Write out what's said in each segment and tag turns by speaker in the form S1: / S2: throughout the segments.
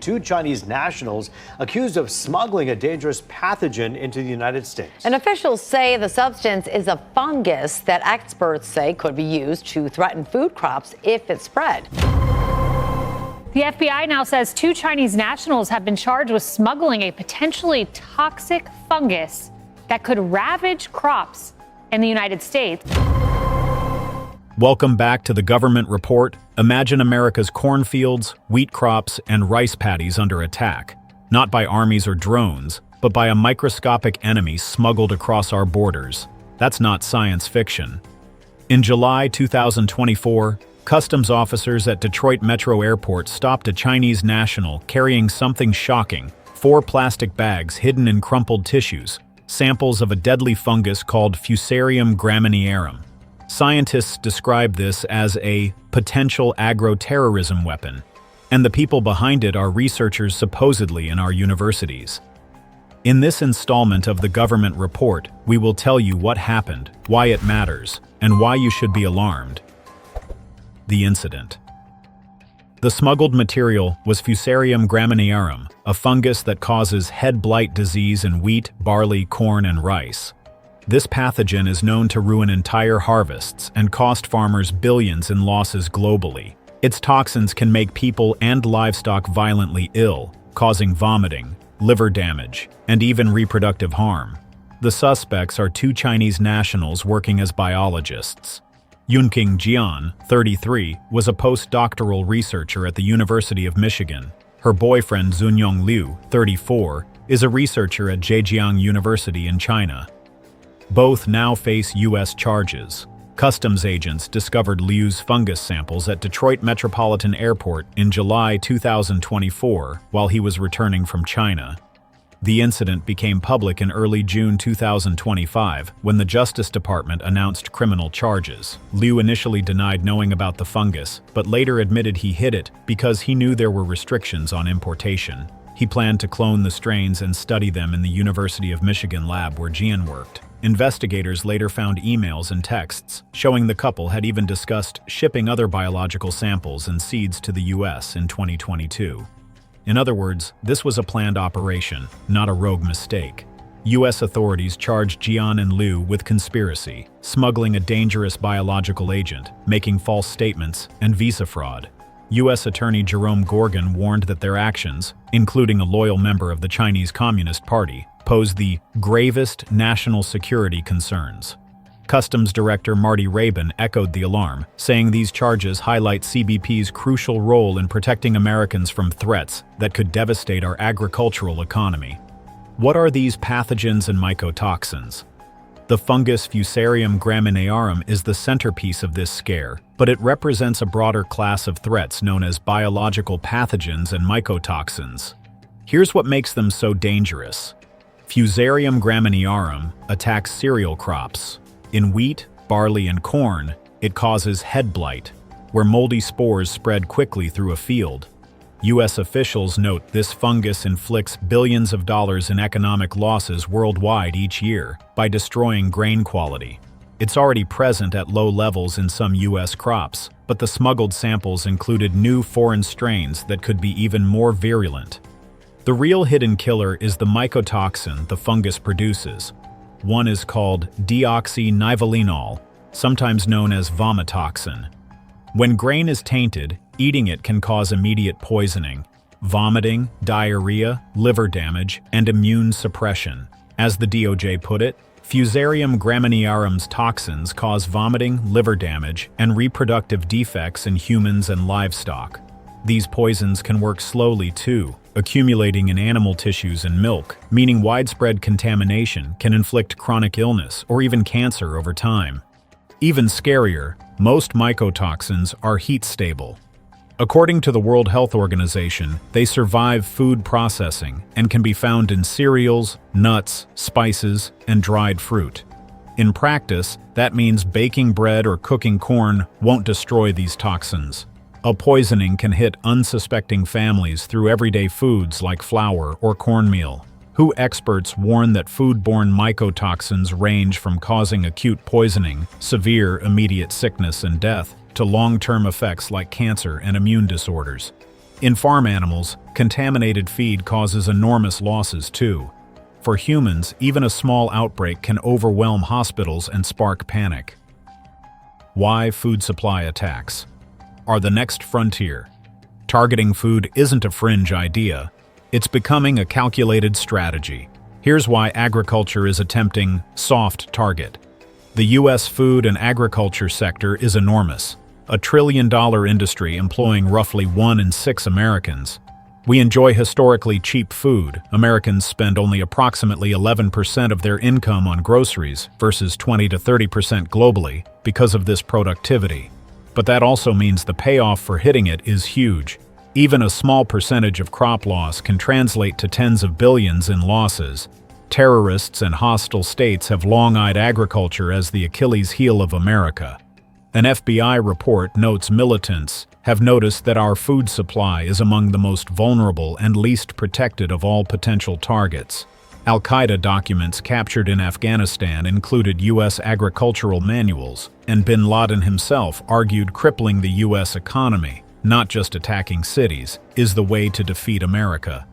S1: Two Chinese nationals accused of smuggling a dangerous pathogen into the United States.
S2: And officials say the substance is a fungus that experts say could be used to threaten food crops if it spread.
S3: The FBI now says two Chinese nationals have been charged with smuggling a potentially toxic fungus that could ravage crops in the United States.
S4: Welcome back to the government report. Imagine America's cornfields, wheat crops, and rice paddies under attack, not by armies or drones, but by a microscopic enemy smuggled across our borders. That's not science fiction. In July 2024, customs officers at Detroit Metro Airport stopped a Chinese national carrying something shocking: 4 plastic bags hidden in crumpled tissues, samples of a deadly fungus called Fusarium graminearum. Scientists describe this as a potential agro-terrorism weapon, and the people behind it are researchers supposedly in our universities. In this installment of the government report, we will tell you what happened, why it matters, and why you should be alarmed. The incident. The smuggled material was Fusarium graminearum, a fungus that causes head blight disease in wheat, barley, corn, and rice. This pathogen is known to ruin entire harvests and cost farmers billions in losses globally. Its toxins can make people and livestock violently ill, causing vomiting, liver damage, and even reproductive harm. The suspects are two Chinese nationals working as biologists. Jian, 33, was a postdoctoral researcher at the University of Michigan. Her boyfriend Zunyong, 34, is a researcher at Zhejiang University in China. Both now face U.S. charges. Customs agents discovered Liu's fungus samples at Detroit Metropolitan Airport in July 2024 while he was returning from China. The incident became public in early June 2025 when the Justice Department announced criminal charges. Liu initially denied knowing about the fungus, but later admitted he hid it because he knew there were restrictions on importation. He planned to clone the strains and study them in the University of Michigan lab where Jian worked. Investigators later found emails and texts showing the couple had even discussed shipping other biological samples and seeds to the U.S. in 2022. In other words, this was a planned operation, not a rogue mistake. U.S. authorities charged Jian and Liu with conspiracy, smuggling a dangerous biological agent, making false statements, and visa fraud. U.S. Attorney Jerome Gorgon warned that their actions, including a loyal member of the Chinese Communist Party, pose the gravest national security concerns. Customs Director Marty Rabin echoed the alarm, saying these charges highlight CBP's crucial role in protecting Americans from threats that could devastate our agricultural economy. What are these pathogens and mycotoxins? The fungus Fusarium graminearum is the centerpiece of this scare, but it represents a broader class of threats known as biological pathogens and mycotoxins. Here's what makes them so dangerous. Fusarium graminearum attacks cereal crops. In wheat, barley, and corn, it causes head blight, where moldy spores spread quickly through a field. U.S. officials note this fungus inflicts billions of dollars in economic losses worldwide each year by destroying grain quality. It's already present at low levels in some U.S. crops, but the smuggled samples included new foreign strains that could be even more virulent. The real hidden killer is the mycotoxin the fungus produces. One is called deoxynivalenol, sometimes known as vomitoxin. When grain is tainted, eating it can cause immediate poisoning, vomiting, diarrhea, liver damage, and immune suppression. As the DOJ put it, Fusarium graminearum's toxins cause vomiting, liver damage, and reproductive defects in humans and livestock. These poisons can work slowly too, accumulating in animal tissues and milk, meaning widespread contamination can inflict chronic illness or even cancer over time. Even scarier, most mycotoxins are heat-stable. According to the World Health Organization, they survive food processing and can be found in cereals, nuts, spices, and dried fruit. In practice, that means baking bread or cooking corn won't destroy these toxins. A poisoning can hit unsuspecting families through everyday foods like flour or cornmeal. WHO experts warn that foodborne mycotoxins range from causing acute poisoning, severe immediate sickness and death, to long-term effects like cancer and immune disorders. In farm animals, contaminated feed causes enormous losses too. For humans, even a small outbreak can overwhelm hospitals and spark panic. Why food supply attacks are the next frontier. Targeting food isn't a fringe idea. It's becoming a calculated strategy. Here's why agriculture is attempting soft target. The U.S. food and agriculture sector is enormous, a trillion-dollar industry employing roughly 1 in 6 Americans. We enjoy historically cheap food. Americans spend only approximately 11% of their income on groceries versus 20 to 30% globally because of this productivity. But that also means the payoff for hitting it is huge. Even a small percentage of crop loss can translate to tens of billions in losses. Terrorists and hostile states have long-eyed agriculture as the Achilles heel of America. An FBI report notes militants have noticed that our food supply is among the most vulnerable and least protected of all potential targets. Al-Qaeda documents captured in Afghanistan included U.S. agricultural manuals, and bin Laden himself argued crippling the U.S. economy, not just attacking cities, is the way to defeat America.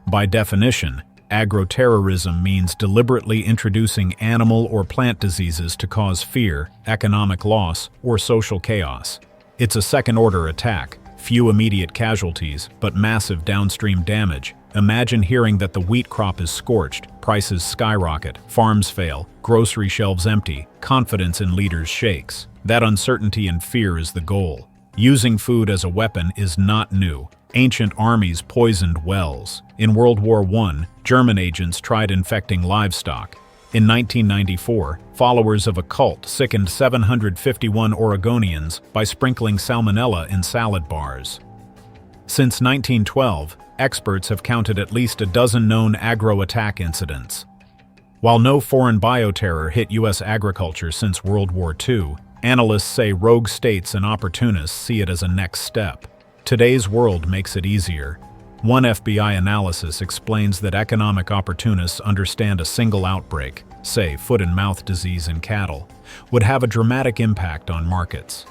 S4: By definition, agroterrorism means deliberately introducing animal or plant diseases to cause fear, economic loss, or social chaos. It's a second-order attack, few immediate casualties, but massive downstream damage. Imagine hearing that the wheat crop is scorched, prices skyrocket, farms fail, grocery shelves empty, confidence in leaders shakes. That uncertainty and fear is the goal. Using food as a weapon is not new. Ancient armies poisoned wells. In World War I, German agents tried infecting livestock. In 1994, followers of a cult sickened 751 Oregonians by sprinkling salmonella in salad bars. Since 1912, experts have counted at least a dozen known agro-attack incidents. While no foreign bioterror hit U.S. agriculture since World War II, analysts say rogue states and opportunists see it as a next step. Today's world makes it easier. One FBI analysis explains that economic opportunists understand a single outbreak, say foot and mouth disease in cattle, would have a dramatic impact on markets.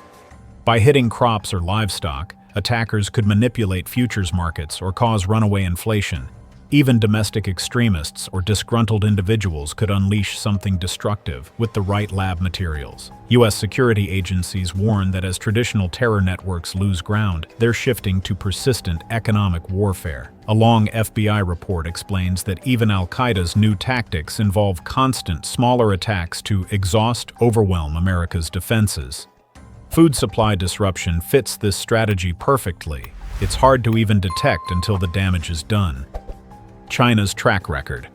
S4: By hitting crops or livestock, attackers could manipulate futures markets or cause runaway inflation. Even domestic extremists or disgruntled individuals could unleash something destructive with the right lab materials. U.S. security agencies warn that as traditional terror networks lose ground, they're shifting to persistent economic warfare. A long FBI report explains that even Al-Qaeda's new tactics involve constant, smaller attacks to overwhelm America's defenses. Food supply disruption fits this strategy perfectly. It's hard to even detect until the damage is done. China's track record.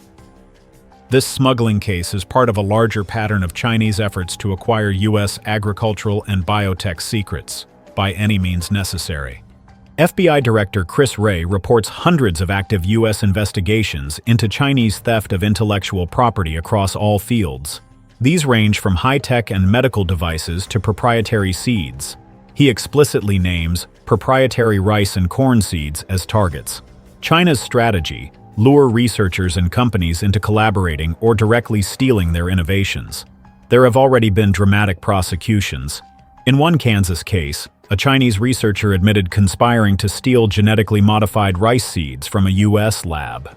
S4: This smuggling case is part of a larger pattern of Chinese efforts to acquire U.S. agricultural and biotech secrets, by any means necessary. FBI Director Chris Wray reports hundreds of active U.S. investigations into Chinese theft of intellectual property across all fields. These range from high-tech and medical devices to proprietary seeds. He explicitly names proprietary rice and corn seeds as targets. China's strategy: lure researchers and companies into collaborating or directly stealing their innovations. There have already been dramatic prosecutions. In one Kansas case, a Chinese researcher admitted conspiring to steal genetically modified rice seeds from a U.S. lab.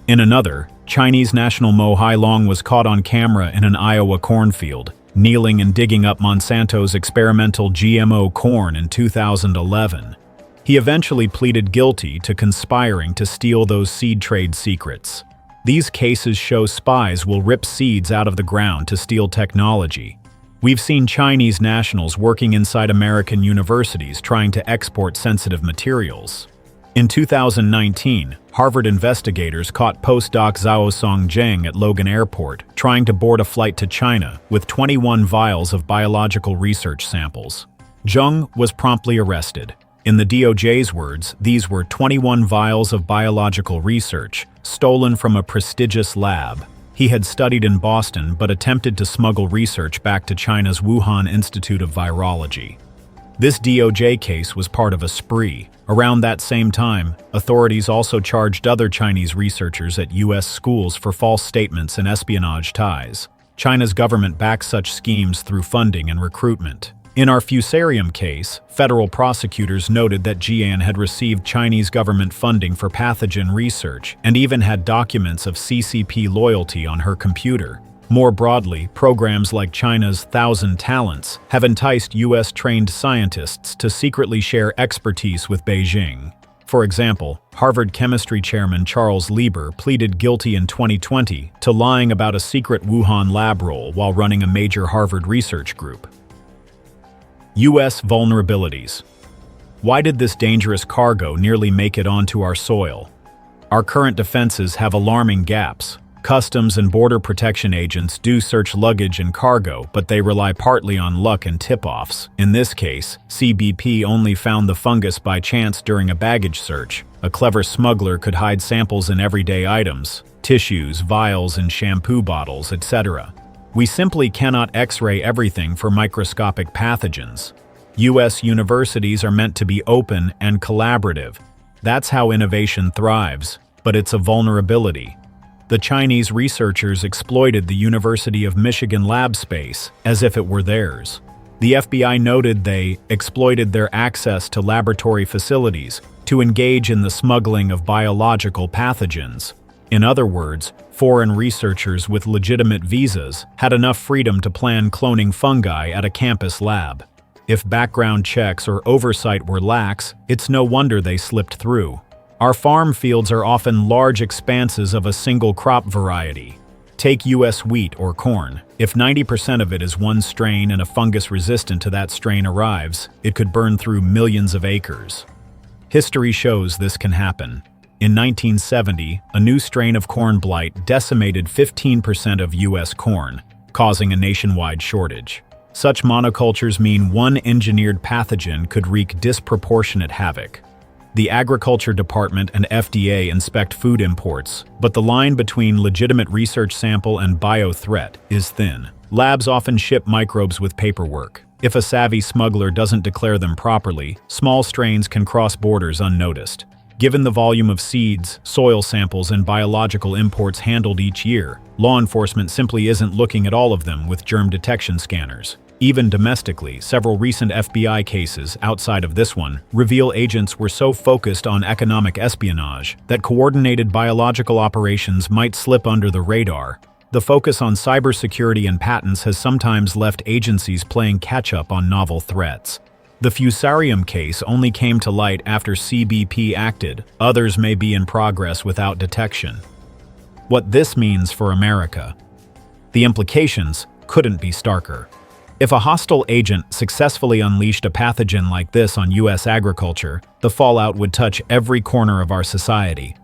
S4: In another, Chinese national Mo Hailong was caught on camera in an Iowa cornfield, kneeling and digging up Monsanto's experimental GMO corn in 2011. He eventually pleaded guilty to conspiring to steal those seed trade secrets. These cases show spies will rip seeds out of the ground to steal technology. We've seen Chinese nationals working inside American universities trying to export sensitive materials. In 2019, Harvard investigators caught postdoc Zhao Songjing at Logan Airport trying to board a flight to China with 21 vials of biological research samples. Zheng was promptly arrested. In the DOJ's words, these were 21 vials of biological research, stolen from a prestigious lab. He had studied in Boston but attempted to smuggle research back to China's Wuhan Institute of Virology. This DOJ case was part of a spree. Around that same time, authorities also charged other Chinese researchers at U.S. schools for false statements and espionage ties. China's government backs such schemes through funding and recruitment. In our Fusarium case, federal prosecutors noted that Jian had received Chinese government funding for pathogen research and even had documents of CCP loyalty on her computer. More broadly, programs like China's 1,000 Talents have enticed U.S.-trained scientists to secretly share expertise with Beijing. For example, Harvard chemistry chairman Charles Lieber pleaded guilty in 2020 to lying about a secret Wuhan lab role while running a major Harvard research group. U.S. vulnerabilities. Why did this dangerous cargo nearly make it onto our soil? Our current defenses have alarming gaps. Customs and border protection agents do search luggage and cargo, but they rely partly on luck and tip-offs. In this case, CBP only found the fungus by chance during a baggage search. A clever smuggler could hide samples in everyday items, tissues, vials, and shampoo bottles, etc. We simply cannot X-ray everything for microscopic pathogens. U.S. universities are meant to be open and collaborative. That's how innovation thrives, but it's a vulnerability. The Chinese researchers exploited the University of Michigan lab space as if it were theirs. The FBI noted they exploited their access to laboratory facilities to engage in the smuggling of biological pathogens. In other words, foreign researchers with legitimate visas had enough freedom to plan cloning fungi at a campus lab. If background checks or oversight were lax, it's no wonder they slipped through. Our farm fields are often large expanses of a single crop variety. Take U.S. wheat or corn. If 90% of it is one strain and a fungus resistant to that strain arrives, it could burn through millions of acres. History shows this can happen. In 1970, a new strain of corn blight decimated 15% of U.S. corn, causing a nationwide shortage. Such monocultures mean one engineered pathogen could wreak disproportionate havoc. The Agriculture Department and FDA inspect food imports, but the line between legitimate research sample and bio-threat is thin. Labs often ship microbes with paperwork. If a savvy smuggler doesn't declare them properly, small strains can cross borders unnoticed. Given the volume of seeds, soil samples, and biological imports handled each year, law enforcement simply isn't looking at all of them with germ detection scanners. Even domestically, several recent FBI cases, outside of this one, reveal agents were so focused on economic espionage that coordinated biological operations might slip under the radar. The focus on cybersecurity and patents has sometimes left agencies playing catch-up on novel threats. The Fusarium case only came to light after CBP acted. Others may be in progress without detection. What this means for America. The implications couldn't be starker. If a hostile agent successfully unleashed a pathogen like this on U.S. agriculture, the fallout would touch every corner of our society.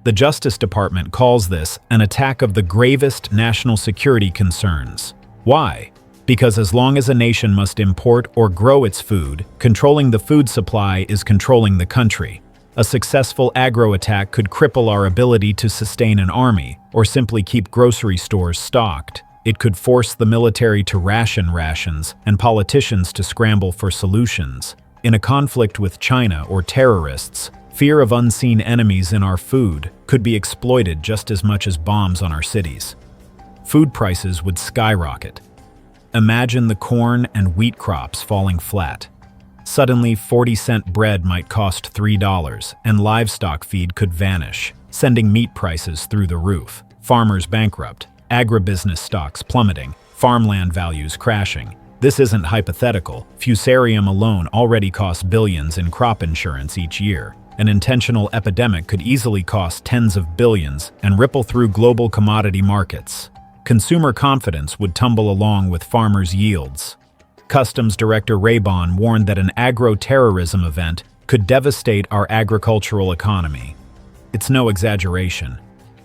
S4: The Justice Department calls this an attack of the gravest national security concerns. Why? Because as long as a nation must import or grow its food, controlling the food supply is controlling the country. A successful agro attack could cripple our ability to sustain an army or simply keep grocery stores stocked. It could force the military to ration rations and politicians to scramble for solutions. In a conflict with China or terrorists, fear of unseen enemies in our food could be exploited just as much as bombs on our cities. Food prices would skyrocket. Imagine the corn and wheat crops falling flat. Suddenly, 40-cent bread might cost $3, and livestock feed could vanish, sending meat prices through the roof. Farmers bankrupt. Agribusiness stocks plummeting, farmland values crashing. This isn't hypothetical. Fusarium alone already costs billions in crop insurance each year. An intentional epidemic could easily cost tens of billions and ripple through global commodity markets. Consumer confidence would tumble along with farmers' yields. Customs Director Raybon warned that an agro-terrorism event could devastate our agricultural economy. It's no exaggeration.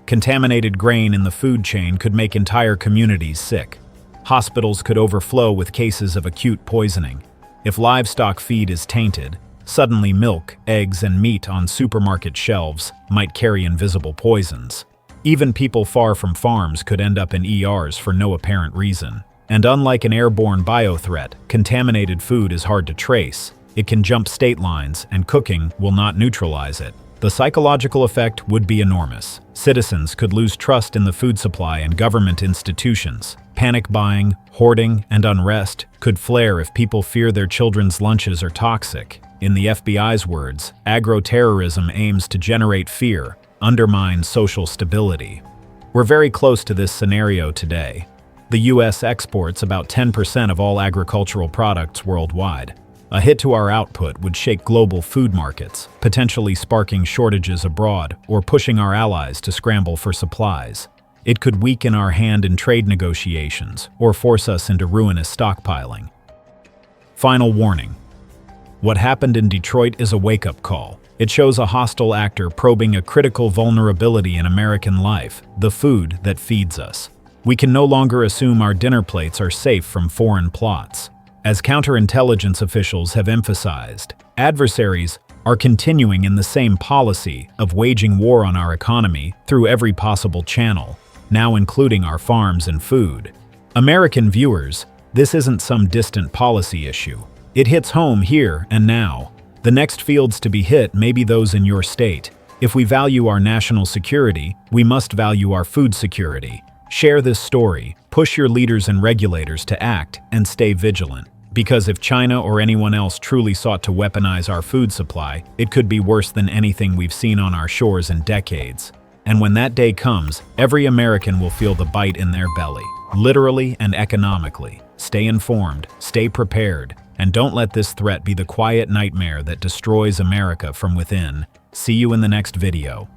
S4: Contaminated grain in the food chain could make entire communities sick. Hospitals could overflow with cases of acute poisoning. If livestock feed is tainted, suddenly milk, eggs, and meat on supermarket shelves might carry invisible poisons. Even people far from farms could end up in ERs for no apparent reason. And unlike an airborne biothreat, contaminated food is hard to trace. It can jump state lines, and cooking will not neutralize it. The psychological effect would be enormous. Citizens could lose trust in the food supply and government institutions. Panic buying, hoarding, and unrest could flare if people fear their children's lunches are toxic. In the FBI's words, agro-terrorism aims to generate fear, undermine social stability. We're very close to this scenario today. The U.S. exports about 10% of all agricultural products worldwide. A hit to our output would shake global food markets, potentially sparking shortages abroad or pushing our allies to scramble for supplies. It could weaken our hand in trade negotiations or force us into ruinous stockpiling. Final warning. What happened in Detroit is a wake-up call. It shows a hostile actor probing a critical vulnerability in American life, the food that feeds us. We can no longer assume our dinner plates are safe from foreign plots. As counterintelligence officials have emphasized, adversaries are continuing in the same policy of waging war on our economy through every possible channel, now including our farms and food. American viewers, this isn't some distant policy issue. It hits home here and now. The next fields to be hit may be those in your state. If we value our national security, we must value our food security. Share this story, push your leaders and regulators to act, and stay vigilant. Because if China or anyone else truly sought to weaponize our food supply, it could be worse than anything we've seen on our shores in decades. And when that day comes, every American will feel the bite in their belly, literally and economically. Stay informed, stay prepared, and don't let this threat be the quiet nightmare that destroys America from within. See you in the next video.